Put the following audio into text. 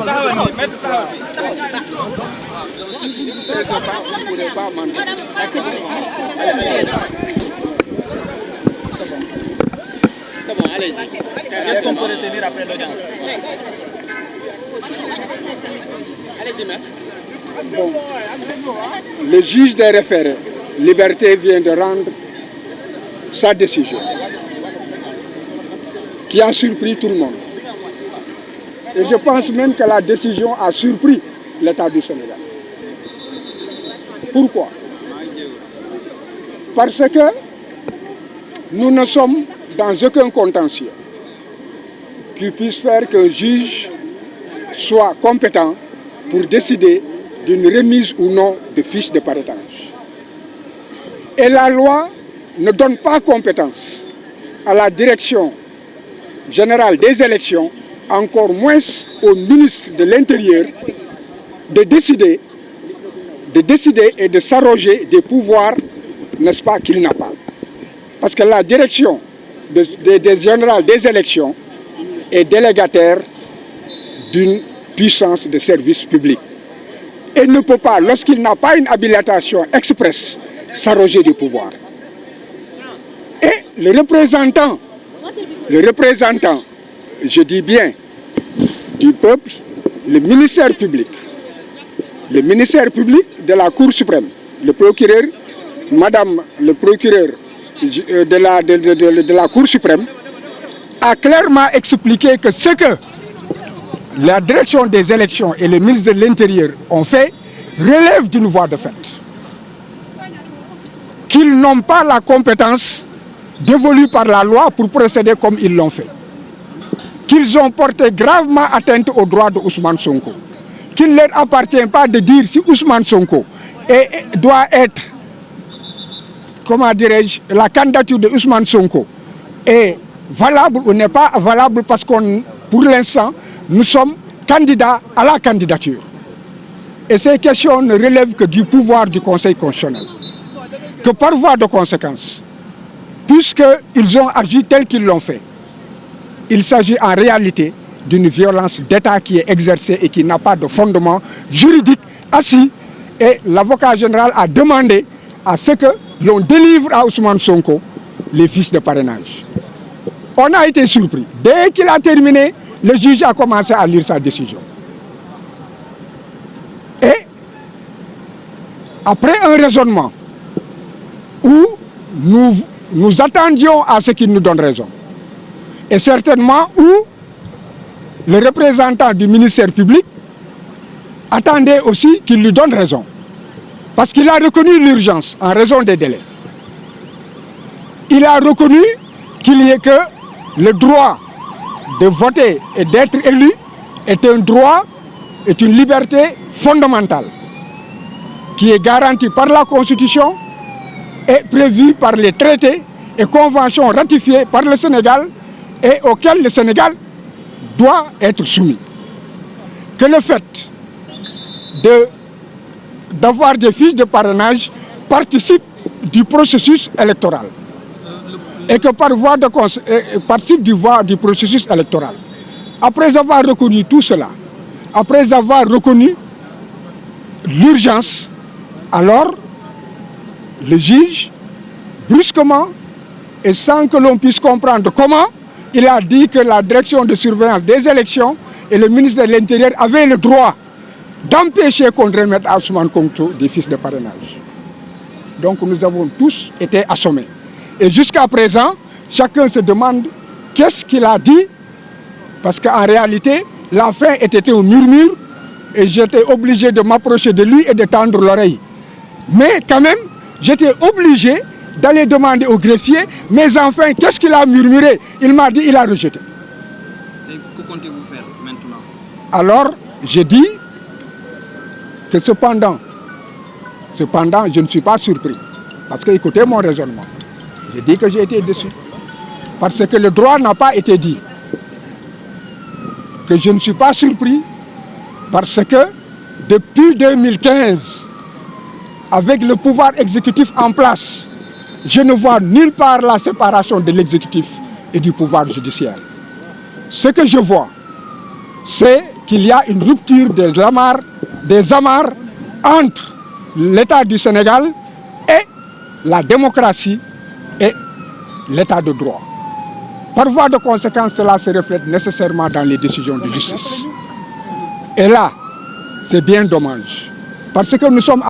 C'est bon, allez-y. Qu'est-ce qu'on peut retenir après l'audience? Allez-y, maître. Bon, le juge des référés, Liberté, vient de rendre sa décision, qui a surpris tout le monde. Et je pense même que la décision a surpris l'État du Sénégal. Pourquoi? Parce que nous ne sommes dans aucun contentieux qui puisse faire qu'un juge soit compétent pour décider d'une remise ou non de fiches de parrainage. Et la loi ne donne pas compétence à la direction générale des élections, encore moins au ministre de l'Intérieur, de décider et de s'arroger des pouvoirs, n'est-ce pas, qu'il n'a pas. Parce que la direction générale des élections est délégataire d'une puissance de service public. Et ne peut pas, lorsqu'il n'a pas une habilitation expresse, s'arroger du pouvoir. Et le représentant, je dis bien, du peuple, le ministère public de la Cour suprême, le procureur, madame le procureur de la Cour suprême, a clairement expliqué que ce que la direction des élections et le ministre de l'Intérieur ont fait relève d'une voie de fait. Qu'ils n'ont pas la compétence dévolue par la loi pour procéder comme ils l'ont fait. Qu'ils ont porté gravement atteinte aux droits de Ousmane Sonko. Qu'il ne leur appartient pas de dire si Ousmane Sonko doit être, comment dirais-je, la candidature de Ousmane Sonko est valable ou n'est pas valable parce qu'on, pour l'instant, nous sommes candidats à la candidature. Et ces questions ne relèvent que du pouvoir du Conseil constitutionnel. Que par voie de conséquence, puisqu'ils ont agi tel qu'ils l'ont fait, il s'agit en réalité d'une violence d'État qui est exercée et qui n'a pas de fondement juridique assis. Et l'avocat général a demandé à ce que l'on délivre à Ousmane Sonko les fiches de parrainage. On a été surpris. Dès qu'il a terminé, le juge a commencé à lire sa décision. Et après un raisonnement où nous attendions à ce qu'il nous donne raison, et certainement où le représentant du ministère public attendait aussi qu'il lui donne raison, parce qu'il a reconnu l'urgence en raison des délais. Il a reconnu qu'il y ait que le droit de voter et d'être élu est un droit, est une liberté fondamentale qui est garantie par la Constitution et prévue par les traités et conventions ratifiées par le Sénégal et auxquelles le Sénégal doit être soumis. Que le fait d'avoir des fiches de parrainage participe du processus électoral et que par voie de participe du processus électoral. Après avoir reconnu tout cela, après avoir reconnu l'urgence, alors le juge, brusquement, et sans que l'on puisse comprendre comment, il a dit que la direction de surveillance des élections et le ministre de l'Intérieur avaient le droit d'empêcher qu'on remette à Ousmane Sonko des fiches de parrainage. Donc nous avons tous été assommés. Et jusqu'à présent, chacun se demande qu'est-ce qu'il a dit, parce qu'en réalité, la fin était au murmure et j'étais obligé de m'approcher de lui et de tendre l'oreille. Mais quand même, j'étais obligé d'aller demander au greffier, mais enfin, qu'est-ce qu'il a murmuré? Il m'a dit, il a rejeté. Et que comptez-vous faire maintenant? Alors, j'ai dit que cependant, je ne suis pas surpris. Parce que, écoutez mon raisonnement. J'ai dit que j'ai été déçu. Parce que le droit n'a pas été dit. Que je ne suis pas surpris. Parce que, depuis 2015, avec le pouvoir exécutif en place, je ne vois nulle part la séparation de l'exécutif et du pouvoir judiciaire. Ce que je vois, c'est qu'il y a une rupture des amarres entre l'État du Sénégal et la démocratie et l'État de droit. Par voie de conséquence, cela se reflète nécessairement dans les décisions de justice. Et là, c'est bien dommage, parce que nous sommes